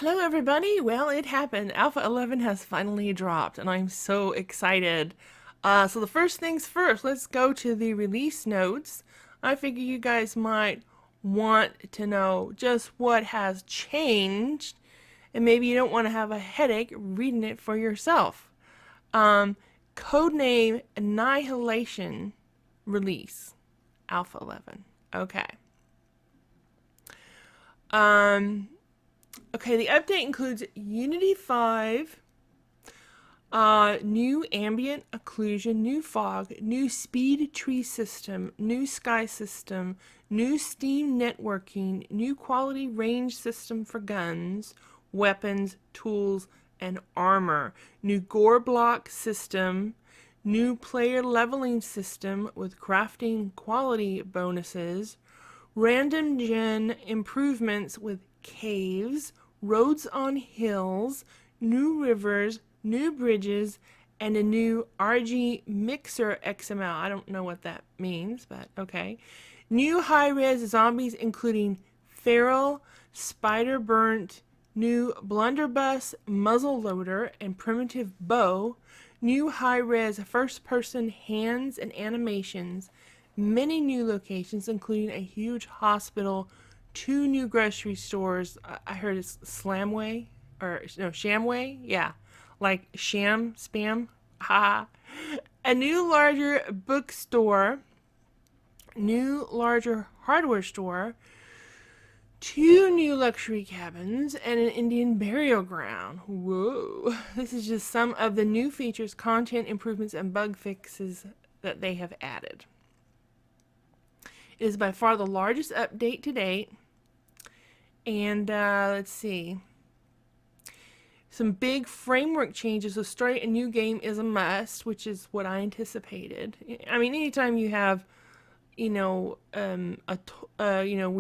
Hello, everybody. Well, it happened. Alpha 11 has finally dropped, and I'm so excited. So the first things first, let's go to the release notes. I figure you guys might want to know just what has changed, and maybe you don't want to have a headache reading it for yourself. Um, Codename Annihilation release, Alpha 11. Okay. Um, okay, the update includes Unity 5, new ambient occlusion, new fog, new speed tree system, new sky system, new Steam networking, new quality range system for guns, weapons, tools, and armor, new gore block system, new player leveling system with crafting quality bonuses, random gen improvements with caves, roads on hills, new rivers, new bridges, and a new RG Mixer XML. I don't know what that means, but okay. New high res zombies, including feral, spider burnt, new blunderbuss muzzle loader, and primitive bow. New high res first person hands and animations. Many new locations, including a huge hospital, two new grocery stores. I heard it's Slamway or no Shamway. Yeah, like sham spam. Ha. A new larger bookstore, new larger hardware store, two new luxury cabins, and an Indian burial ground. Whoa. This is just some of the new features, content improvements, and bug fixes that they have added. It is by far the largest update to date. And let's see. Some big framework changes. So starting a new game is a must, which is what I anticipated. I mean, anytime you have, when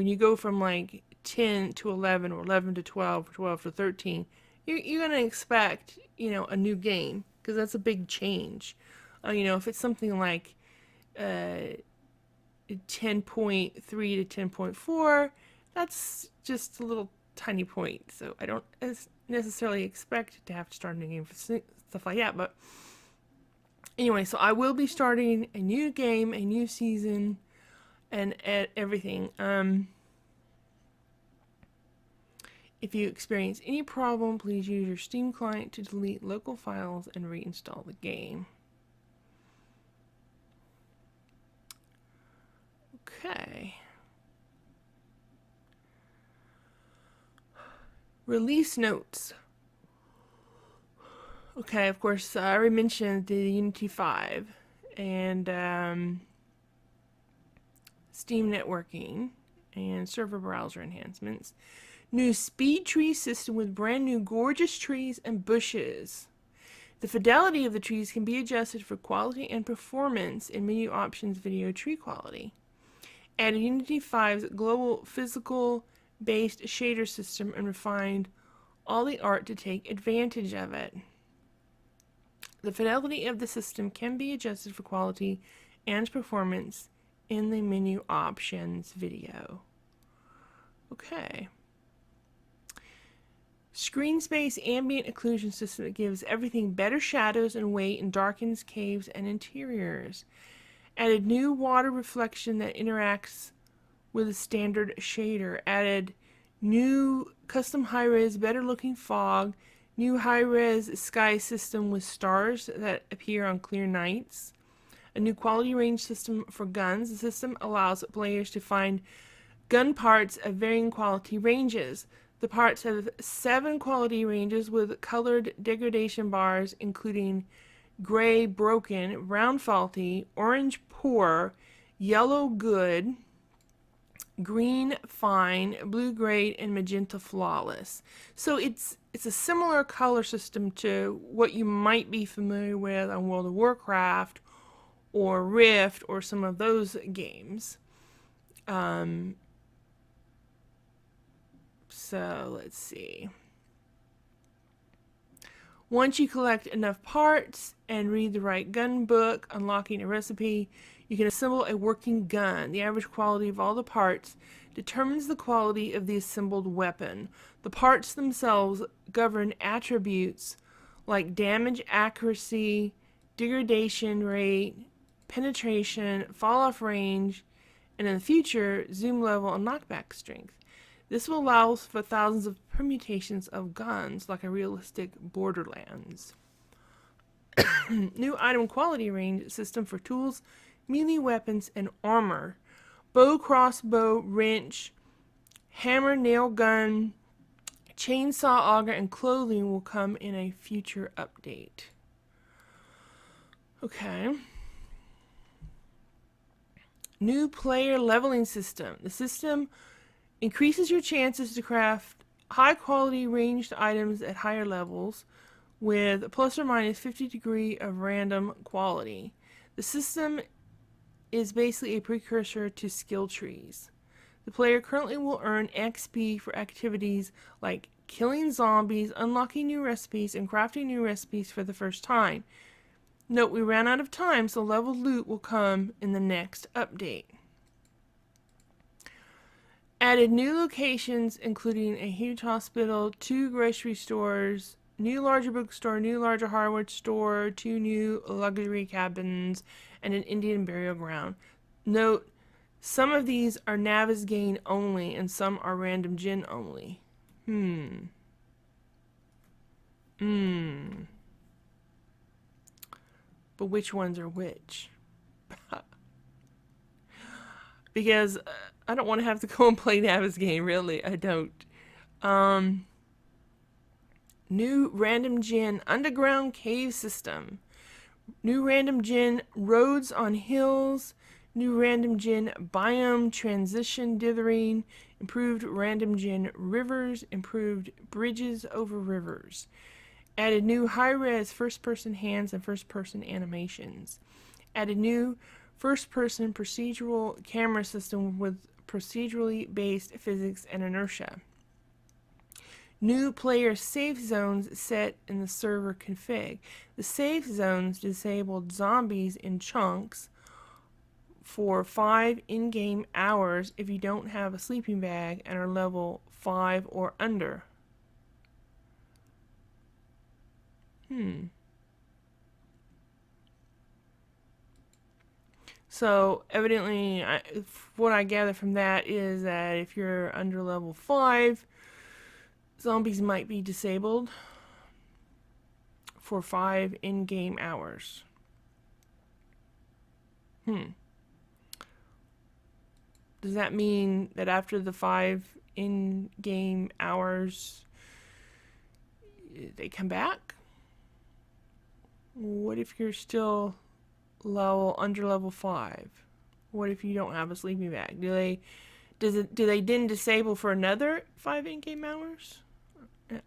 you go from like 10 to 11 or 11 to 12 or 12 to 13, you're going to expect, a new game because that's a big change. If it's something like 10.3 to 10.4, that's just a little tiny point. So I don't necessarily expect to have to start a new game for stuff like that. But anyway, so I will be starting a new game, a new season, and everything. If you experience any problem, please use your Steam client to delete local files and reinstall the game. Okay. Release notes. Okay, of course, I already mentioned the Unity 5 and Steam networking and server browser enhancements. New speed tree system with brand new gorgeous trees and bushes. The fidelity of the trees can be adjusted for quality and performance in menu options video tree quality. Added Unity 5's global physical based shader system and refined all the art to take advantage of it. The fidelity of the system can be adjusted for quality and performance in the menu options video. Okay. Screen space ambient occlusion system that gives everything better shadows and weight and darkens caves and interiors. Added new water reflection that interacts with a standard shader. Added new custom high-res, better-looking fog. New high-res sky system with stars that appear on clear nights. A new quality range system for guns. The system allows players to find gun parts of varying quality ranges. The parts have 7 quality ranges with colored degradation bars, including gray broken, brown faulty, orange poor, yellow good, green fine, blue great, and magenta flawless. So it's a similar color system to what you might be familiar with on World of Warcraft or Rift or some of those games. So let's see. Once you collect enough parts and read the right gun book, unlocking a recipe, you can assemble a working gun. The average quality of all the parts determines the quality of the assembled weapon. The parts themselves govern attributes like damage accuracy, degradation rate, penetration, fall-off range, and in the future, zoom level and knockback strength. This will allow for thousands of permutations of guns, like a realistic Borderlands. New item quality range system for tools, melee weapons, and armor. Bow, crossbow, wrench, hammer, nail gun, chainsaw, auger, and clothing will come in a future update. Okay. New player leveling system. The system increases your chances to craft high quality ranged items at higher levels with a plus or minus 50 degree of random quality. The system is basically a precursor to skill trees. The player currently will earn XP for activities like killing zombies, unlocking new recipes, and crafting new recipes for the first time. Note, we ran out of time, so leveled loot will come in the next update. Added new locations, including a huge hospital, 2 grocery stores, new larger bookstore, new larger hardware store, 2 new luxury cabins, and an Indian burial ground. Note, some of these are Navezgane only, and some are random gen only. But which ones are which? Because I don't want to have to go and play Navezgane, really. I don't. New random gen underground cave system. New random gen roads on hills. New random gen biome transition dithering. Improved random gen rivers. Improved bridges over rivers. Added new high-res first-person hands and first-person animations. Added new first-person procedural camera system with procedurally based physics and inertia. New player safe zones set in the server config. The safe zones disabled zombies in chunks for 5 in-game hours if you don't have a sleeping bag and are level 5 or under. So, evidently, what I gather from that is that if you're under level 5, zombies might be disabled for 5 in-game hours. Does that mean that after the 5 in-game hours, they come back? What if you're still under level 5? What if you don't have a sleeping bag? Do they then disable for another 5 in-game hours?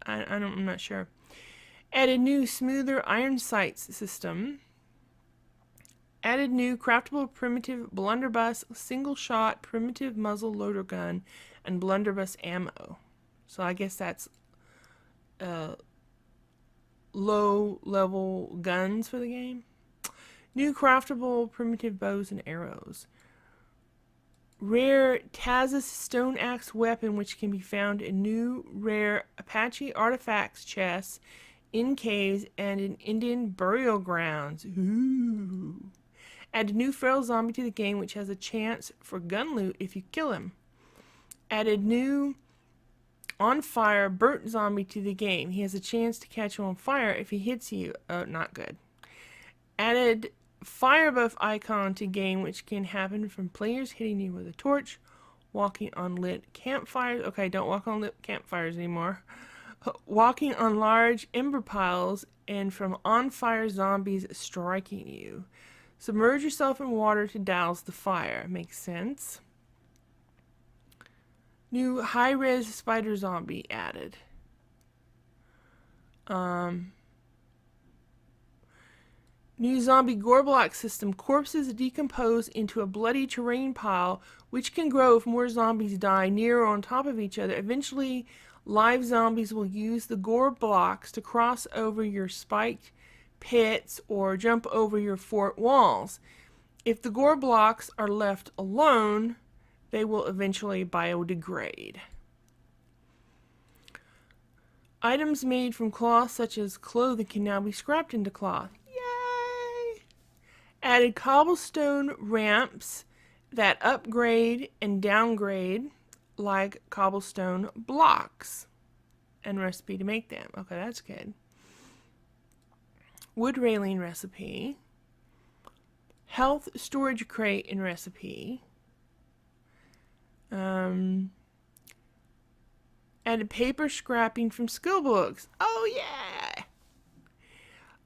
I'm not sure. Added new smoother iron sights system. Added new craftable primitive blunderbuss single shot primitive muzzle loader gun and blunderbuss ammo. So I guess that's low level guns for the game. New craftable primitive bows and arrows. Rare Taz's stone axe weapon, which can be found in new rare Apache artifacts chests in caves and in Indian burial grounds. Ooh. Add a new feral zombie to the game, which has a chance for gun loot if you kill him. Added new on fire burnt zombie to the game. He has a chance to catch you on fire if he hits you. Not good. Added fire buff icon to game, which can happen from players hitting you with a torch, walking on lit campfires. Okay, don't walk on lit campfires anymore. Walking on large ember piles, and from on-fire zombies striking you. Submerge yourself in water to douse the fire. Makes sense. New high-res spider zombie added. New zombie gore block system. Corpses decompose into a bloody terrain pile, which can grow if more zombies die near or on top of each other. Eventually, live zombies will use the gore blocks to cross over your spiked pits or jump over your fort walls. If the gore blocks are left alone, they will eventually biodegrade. Items made from cloth, such as clothing, can now be scrapped into cloth. Yay! Added cobblestone ramps that upgrade and downgrade like cobblestone blocks. And recipe to make them. Okay, that's good. Wood railing recipe. Health storage crate and recipe. Added paper scrapping from skill books. Oh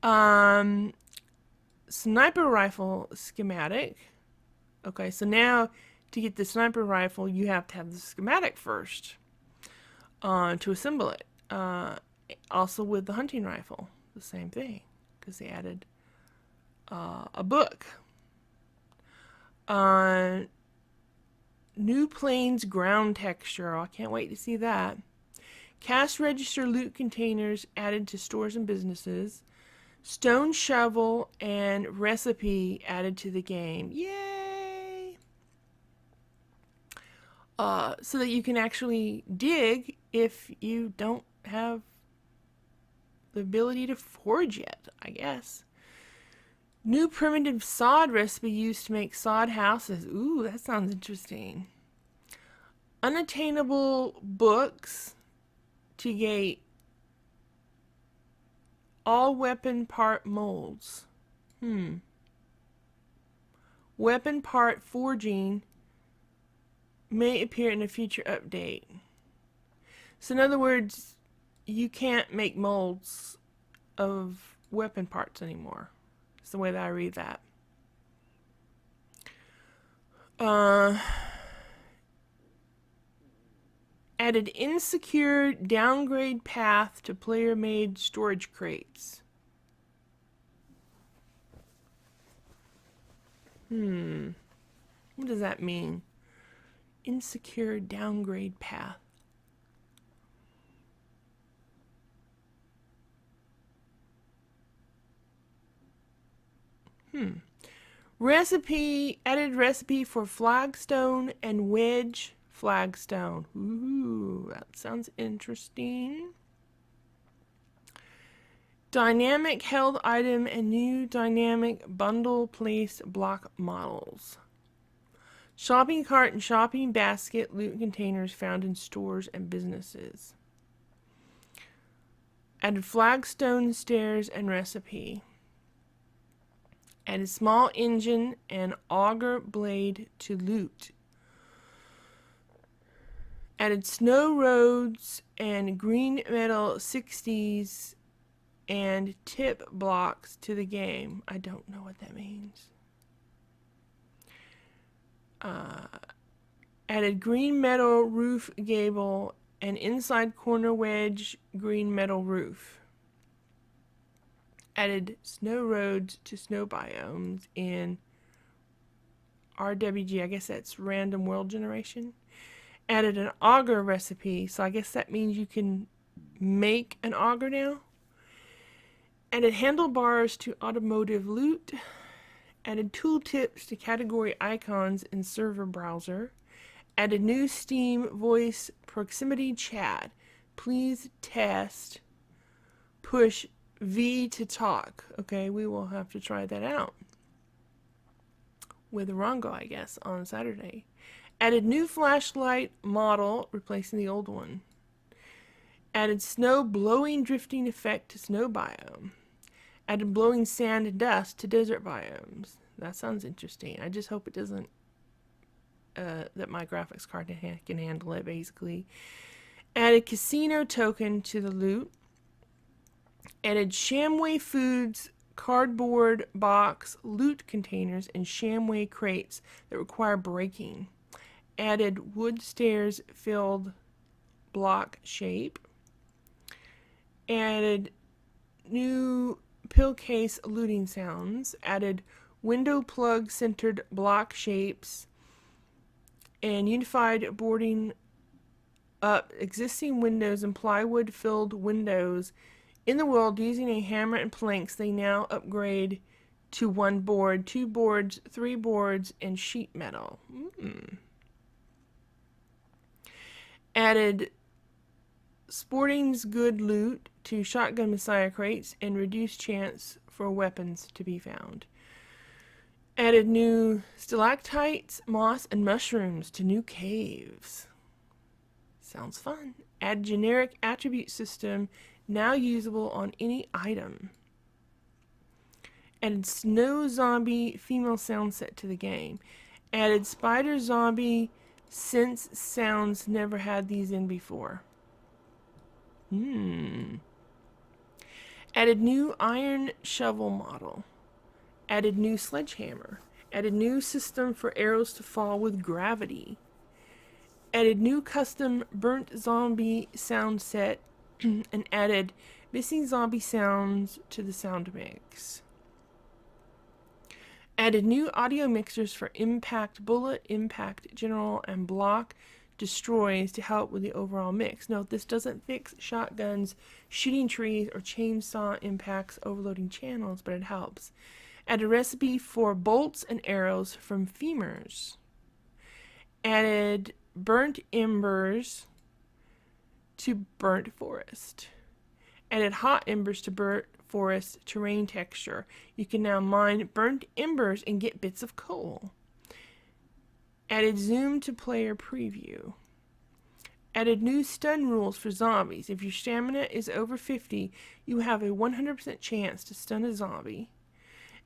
yeah. Sniper rifle schematic. Okay, so now to get the sniper rifle, you have to have the schematic first to assemble it. Also with the hunting rifle, the same thing, because they added a book. New planes ground texture. Oh, I can't wait to see that. Cash register loot containers added to stores and businesses. Stone shovel and recipe added to the game. Yay! So that you can actually dig if you don't have the ability to forge yet, I guess. New primitive sod recipe used to make sod houses. Ooh, that sounds interesting. Unattainable books to gate all weapon part molds. Weapon part forging may appear in a future update. So in other words, you can't make molds of weapon parts anymore. It's the way that I read that. Added insecure downgrade path to player-made storage crates. What does that mean? Insecure downgrade path. Recipe, added recipe for flagstone and wedge flagstone. Ooh, that sounds interesting. Dynamic held item and new dynamic bundle placed block models. Shopping cart and shopping basket loot containers found in stores and businesses. Added flagstone stairs and recipe. Added small engine and auger blade to loot. Added snow roads and green metal 60s and tip blocks to the game. I don't know what that means. Added green metal roof gable and inside corner wedge green metal roof. Added snow roads to snow biomes in RWG. I guess that's random world generation. Added an auger recipe, so I guess that means you can make an auger now. Added handlebars to automotive loot. Added tooltips to category icons in server browser. Added new Steam voice proximity chat. Please test. Push V to talk. Okay, we will have to try that out with Rongo, I guess, on Saturday. Added new flashlight model, replacing the old one. Added snow blowing drifting effect to snow biome. Added blowing sand and dust to desert biomes. That sounds interesting. I just hope it doesn't, that my graphics card can handle it, basically. Added casino token to the loot. Added Shamway Foods cardboard box loot containers and Shamway crates that require breaking. Added wood stairs filled block shape. Added new pill case looting sounds. Added window plug centered block shapes and unified boarding up existing windows and plywood filled windows in the world using a hammer and planks. They now upgrade to 1 board, 2 boards, 3 boards, and sheet metal. Added Sporting's Good loot to Shotgun Messiah crates and reduced chance for weapons to be found. Added new stalactites, moss, and mushrooms to new caves. Sounds fun. Add generic attribute system now usable on any item. Added snow zombie female sound set to the game. Added spider zombie synth sounds, never had these in before. Added new iron shovel model. Added new sledgehammer. Added new system for arrows to fall with gravity. Added new custom burnt zombie sound set and added missing zombie sounds to the sound mix. Added new audio mixers for impact bullet, impact general, and block destroys to help with the overall mix. Note, this doesn't fix shotguns, shooting trees, or chainsaw impacts overloading channels, but it helps. Added recipe for bolts and arrows from femurs. Added burnt embers to burnt forest. Added hot embers to burnt forest terrain texture. You can now mine burnt embers and get bits of coal. Added zoom to player preview. Added new stun rules for zombies. If your stamina is over 50, you have a 100% chance to stun a zombie.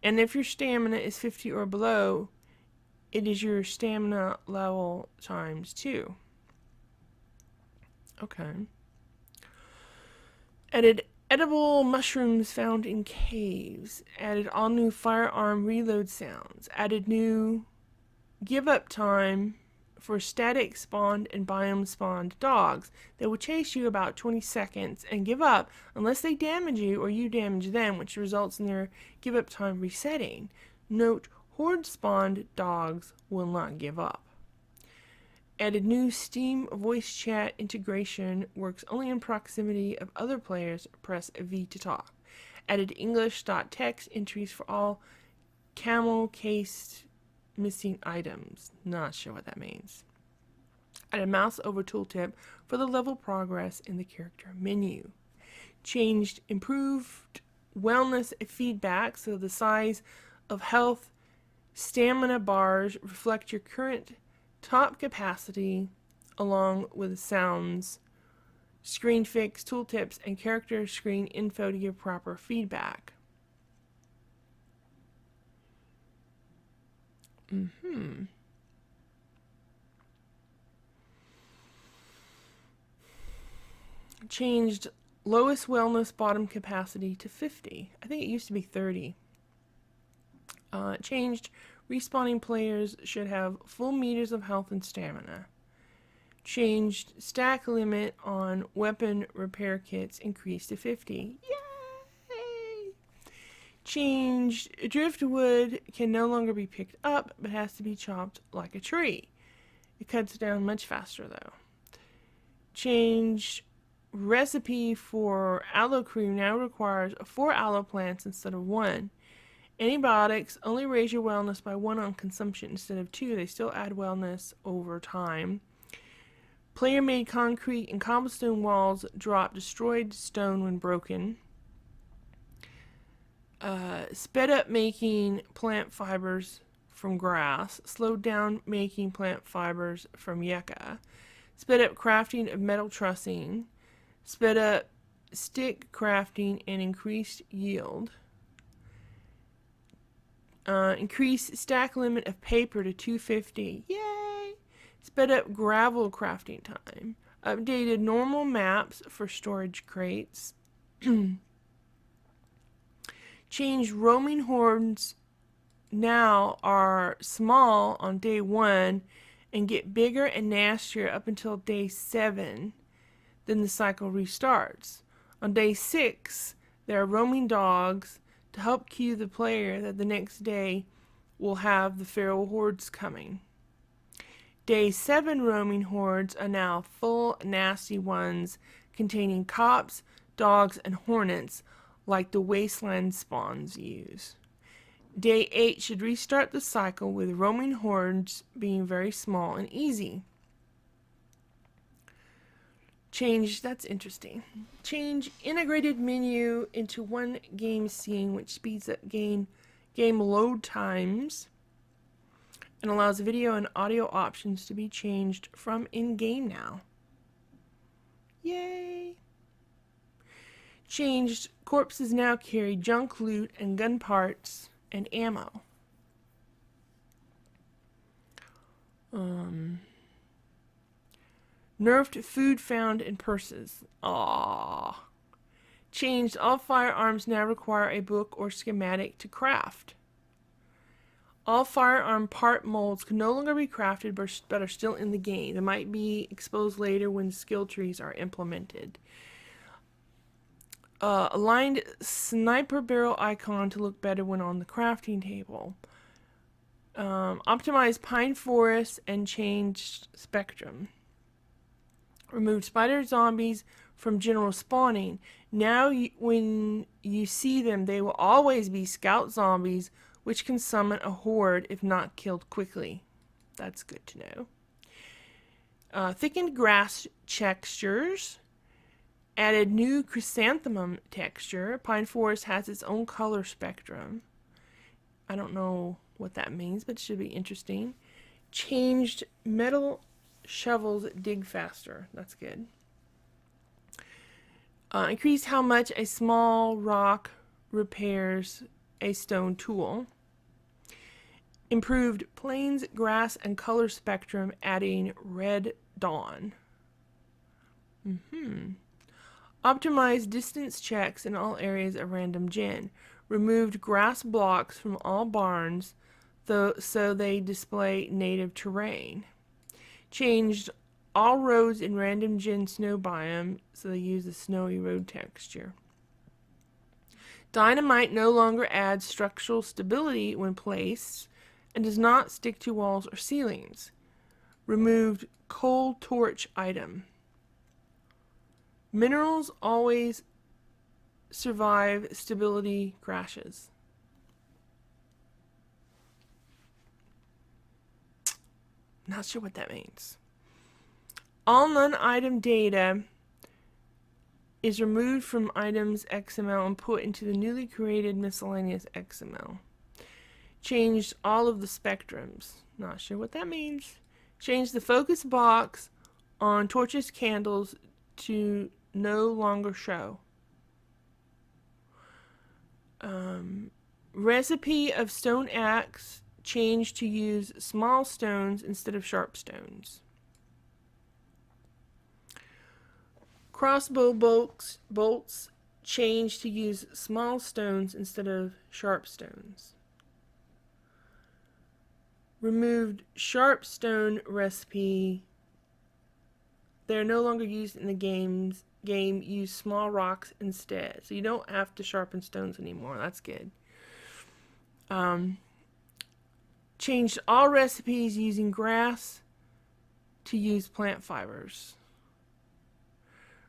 And if your stamina is 50 or below, it is your stamina level times 2. Okay. Added edible mushrooms found in caves. Added all new firearm reload sounds. Added new give up time for static spawned and biome spawned dogs. They will chase you about 20 seconds and give up unless they damage you or you damage them, which results in their give up time resetting. Note, horde spawned dogs will not give up. Added new Steam voice chat integration, works only in proximity of other players. Press V to talk. Added English.text entries for all camel cased missing items. Not sure what that means. Added mouse over tooltip for the level progress in the character menu. Changed improved wellness feedback, so the size of health stamina bars reflect your current top capacity along with sounds, screen fix, tooltips, and character screen info to give proper feedback. Changed lowest wellness bottom capacity to 50. I think it used to be 30. Changed respawning players should have full meters of health and stamina. Changed stack limit on weapon repair kits increased to 50. Yay! Changed driftwood can no longer be picked up, but has to be chopped like a tree. It cuts down much faster though. Changed recipe for aloe cream now requires 4 aloe plants instead of 1. Antibiotics only raise your wellness by 1 on consumption instead of 2. They still add wellness over time. Player-made concrete and cobblestone walls drop destroyed stone when broken. Sped up making plant fibers from grass. Slowed down making plant fibers from yucca. Sped up crafting of metal trussing. Sped up stick crafting and increased yield. Increase stack limit of paper to 250. Yay! Sped up gravel crafting time. Updated normal maps for storage crates. Changed roaming hordes now are small on day 1 and get bigger and nastier up until day 7. Then the cycle restarts. On day 6, there are roaming dogs to help cue the player that the next day will have the feral hordes coming. Day 7 roaming hordes are now full nasty ones containing cops, dogs, and hornets like the wasteland spawns use. Day 8 should restart the cycle with roaming hordes being very small and easy. Change, that's interesting. Change integrated menu into one game scene, which speeds up game load times and allows video and audio options to be changed from in-game now. Yay! Changed, corpses now carry junk loot and gun parts and ammo. Nerfed food found in purses. Aww. Changed, all firearms now require a book or schematic to craft. All firearm part molds can no longer be crafted but are still in the game. They might be exposed later when skill trees are implemented. Aligned sniper barrel icon to look better when on the crafting table. Optimized pine forest and changed spectrum. Removed spider zombies from general spawning. Now when you see them, they will always be scout zombies, which can summon a horde if not killed quickly. That's good to know. Thickened grass textures. Added new chrysanthemum texture. Pine forest has its own color spectrum. I don't know what that means, but it should be interesting. Changed metal shovels dig faster. That's good. Increased how much a small rock repairs a stone tool. Improved plains, grass, and color spectrum, adding red dawn. Optimized distance checks in all areas of random gen. Removed grass blocks from all barns so they display native terrain. Changed all roads in random gen snow biome so they use the snowy road texture. Dynamite no longer adds structural stability when placed and does not stick to walls or ceilings. Removed coal torch item. Minerals always survive stability crashes. Not sure what that means. All non-item data is removed from items XML and put into the newly created miscellaneous XML. Changed all of the spectrums. Not sure what that means. Changed the focus box on torches candles to no longer show. Recipe of stone axe changed to use small stones instead of sharp stones. Crossbow bolts changed to use small stones instead of sharp stones. Removed sharp stone recipe. They're no longer used in the game. Use small rocks instead. So you don't have to sharpen stones anymore. That's good. Changed all recipes using grass to use plant fibers.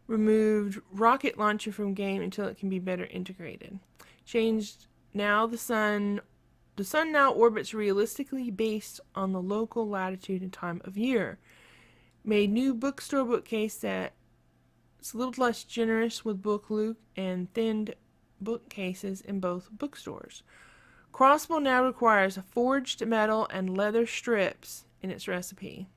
Removed rocket launcher from game until it can be better integrated. Changed now the sun now orbits realistically based on the local latitude and time of year. Made new bookstore bookcase that's a little less generous with book loot and thinned bookcases in both bookstores. Crossbow now requires forged metal and leather strips in its recipe.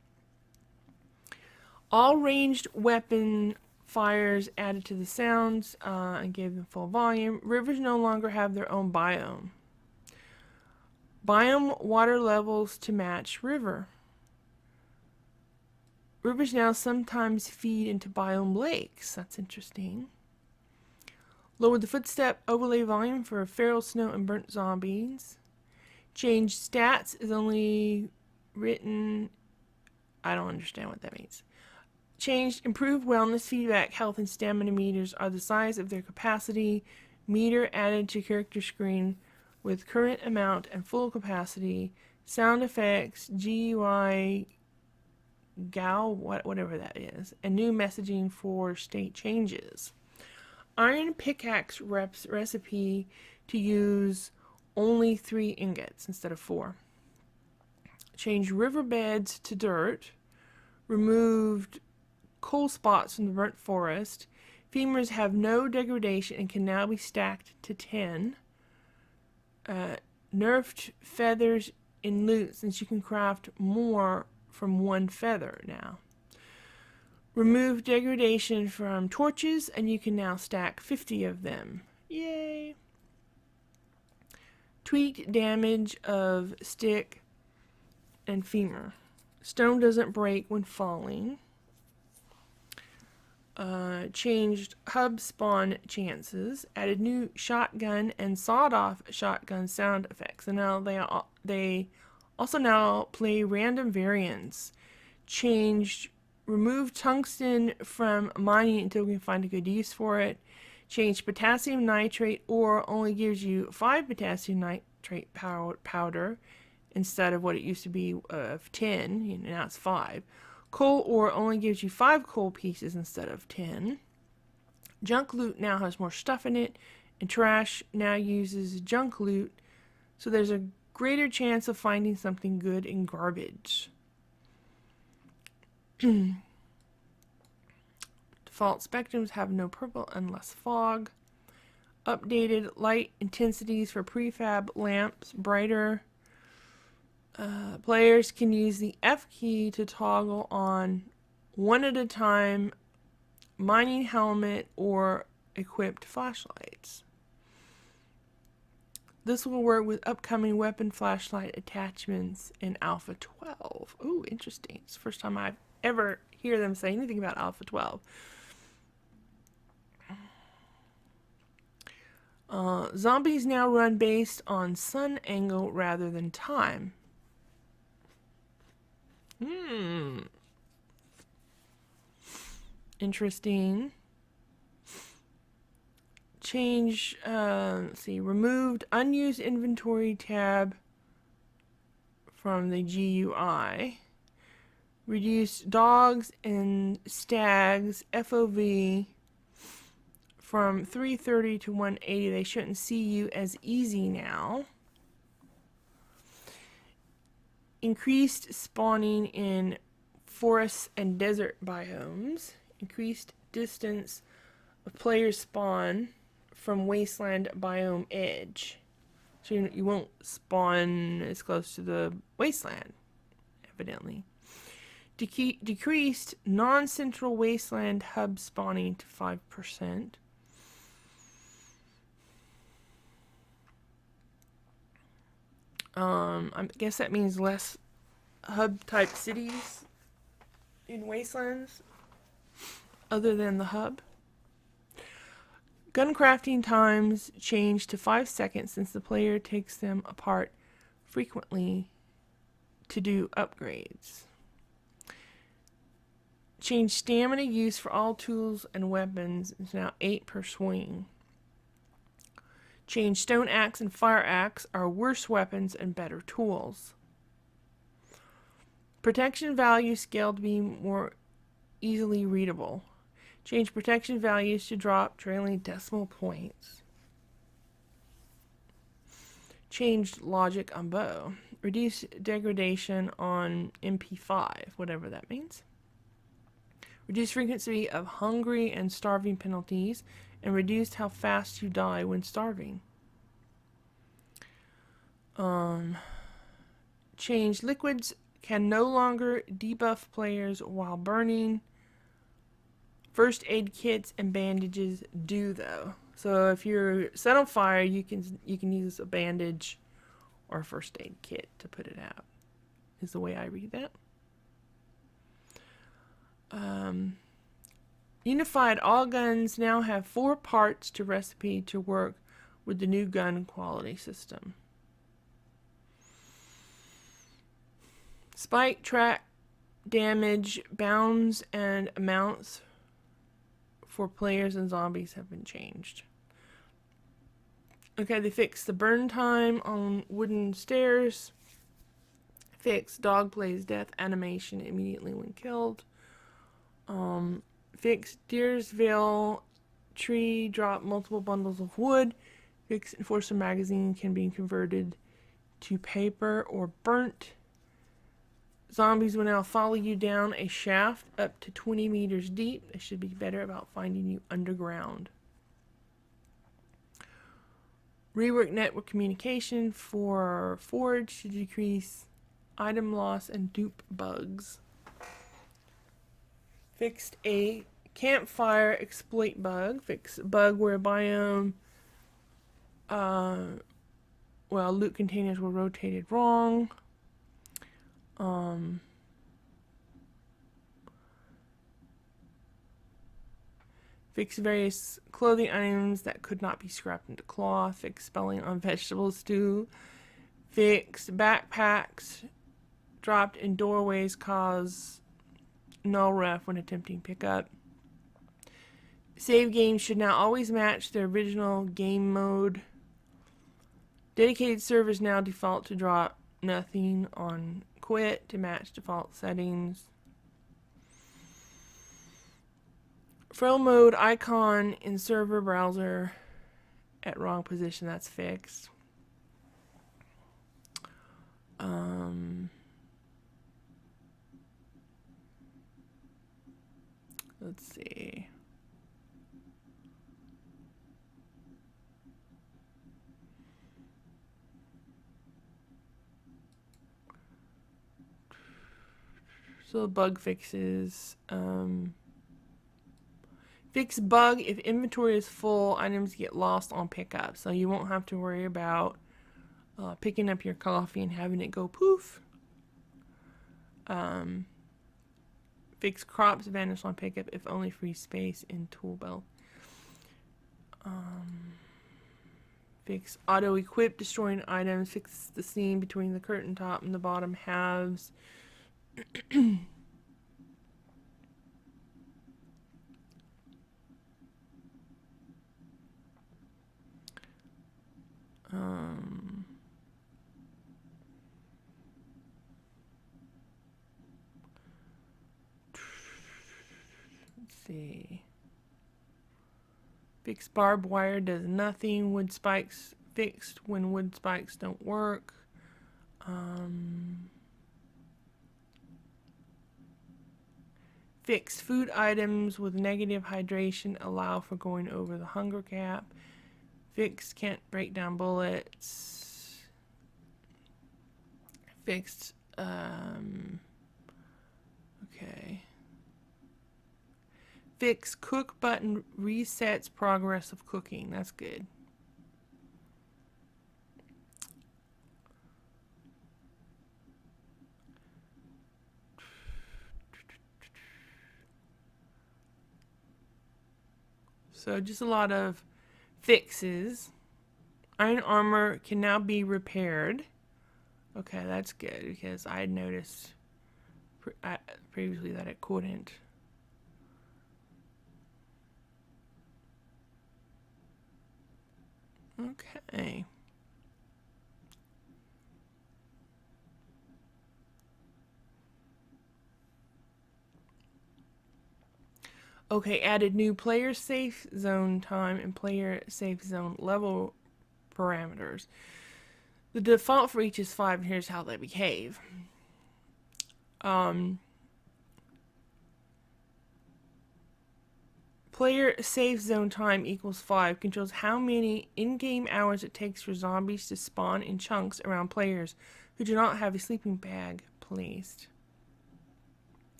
All ranged weapon fires added to the sounds and gave them full volume. Rivers no longer have their own biome. Biome water levels to match river. Rivers now sometimes feed into biome lakes. That's interesting. Lowered the footstep overlay volume for feral snow and burnt zombies. Changed stats is only written. I don't understand what that means. Changed improved wellness feedback, health, and stamina meters are the size of their capacity. Meter added to character screen with current amount and full capacity. Sound effects, GUI, GAU, whatever that is, and new messaging for state changes. Iron pickaxe recipe to use only 3 ingots instead of 4. Changed riverbeds to dirt. Removed coal spots from the burnt forest. Femurs have no degradation and can now be stacked to 10. Nerfed feathers in loot, since you can craft more from 1 feather now. Remove degradation from torches, and you can now stack 50 of them. Yay! Tweaked damage of stick and femur. Stone doesn't break when falling. Changed hub spawn chances. Added new shotgun and sawed-off shotgun sound effects. And now they also now play random variants. Removed tungsten from mining until we can find a good use for it. Changed potassium nitrate ore only gives you 5 potassium nitrate powder instead of what it used to be of 10. Now it's 5. Coal ore only gives you 5 coal pieces instead of 10. Junk loot now has more stuff in it, and trash now uses junk loot, so there's a greater chance of finding something good in garbage. Default spectrums have no purple unless fog. Updated light intensities for prefab lamps, brighter. Players can use the F key to toggle on one at a time mining helmet or equipped flashlights. This will work with upcoming weapon flashlight attachments in Alpha 12. Ooh, interesting. It's the first time I've ever hear them say anything about Alpha 12. Zombies now run based on sun angle rather than time. Interesting. Change, removed unused inventory tab from the GUI. Reduce dogs and stags FOV from 330 to 180. They shouldn't see you as easy now. Increased spawning in forests and desert biomes. Increased distance of players spawn from wasteland biome edge. So you won't spawn as close to the wasteland, evidently. Decreased non-central wasteland hub spawning to 5%. I guess that means less hub-type cities in wastelands other than the hub. Gun crafting times change to 5 seconds since the player takes them apart frequently to do upgrades. Change stamina use for all tools and weapons is now 8 per swing. Change stone axe and fire axe are worse weapons and better tools. Protection value scaled to be more easily readable. Change protection values to drop trailing decimal points. Changed logic on bow. Reduce degradation on MP5, whatever that means. Reduce frequency of hungry and starving penalties, and reduced how fast you die when starving. Change liquids can no longer debuff players while burning. First aid kits and bandages do though. So if you're set on fire, you can use a bandage or a first aid kit to put it out. Is the way I read that. Unified all guns now have 4 parts to recipe to work with the new gun quality system. Spike track damage, bounds, and amounts for players and zombies have been changed. Okay, they fixed the burn time on wooden stairs. Fixed dog plays death animation immediately when killed. Fixed Deersville tree drop multiple bundles of wood. Fixed Enforcer magazine can be converted to paper or burnt. Zombies will now follow you down a shaft up to 20 meters deep. They should be better about finding you underground. Rework network communication for Forge to decrease item loss and dupe bugs. Fixed a campfire exploit bug. Fixed bug where biome, loot containers were rotated wrong. Fix various clothing items that could not be scrapped into cloth. Fix spelling on vegetable stew. Fix backpacks dropped in doorways cause null ref when attempting pickup. Save games should now always match their original game mode. Dedicated servers now default to drop nothing on quit to match default settings. Frail mode icon in server browser at wrong position, that's fixed. Let's see. So bug fixes. Fix bug if inventory is full, items get lost on pickup. So you won't have to worry about picking up your coffee and having it go poof. Fix crops vanish on pickup if only free space in tool belt. Fix auto equip destroying items. Fix the seam between the curtain top and the bottom halves. Let's see. Fix barbed wire does nothing. Wood spikes fixed when wood spikes don't work. Fix food items with negative hydration allow for going over the hunger cap. Fix can't break down bullets. Fixed, okay. Fix cook button resets progress of cooking. That's good. So just a lot of fixes. Iron armor can now be repaired. Okay, that's good because I had noticed previously that it couldn't. Okay. Okay, added new player safe zone time and player safe zone level parameters. The default for each is 5, and here's how they behave. Player safe zone time equals 5 controls how many in-game hours it takes for zombies to spawn in chunks around players who do not have a sleeping bag placed.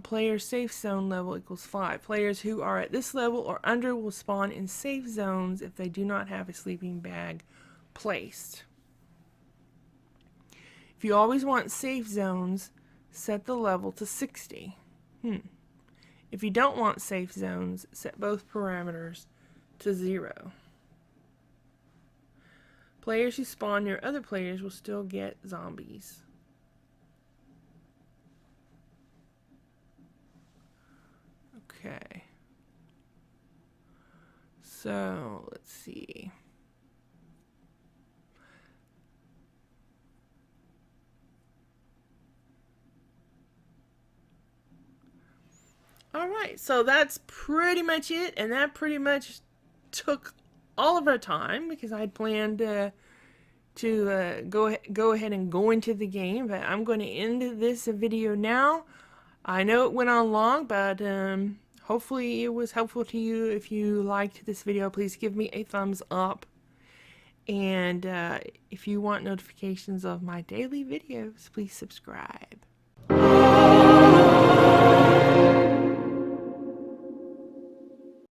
Player safe zone level equals 5. Players who are at this level or under will spawn in safe zones if they do not have a sleeping bag placed. If you always want safe zones, set the level to 60. If you don't want safe zones, set both parameters to 0. Players who spawn near other players will still get zombies. Okay. So, let's see. Alright, so that's pretty much it, and that pretty much took all of our time because I had planned to to go ahead and go into the game, but I'm going to end this video now. I know it went on long, but hopefully it was helpful to you. If you liked this video, please give me a thumbs up. And if you want notifications of my daily videos, please subscribe.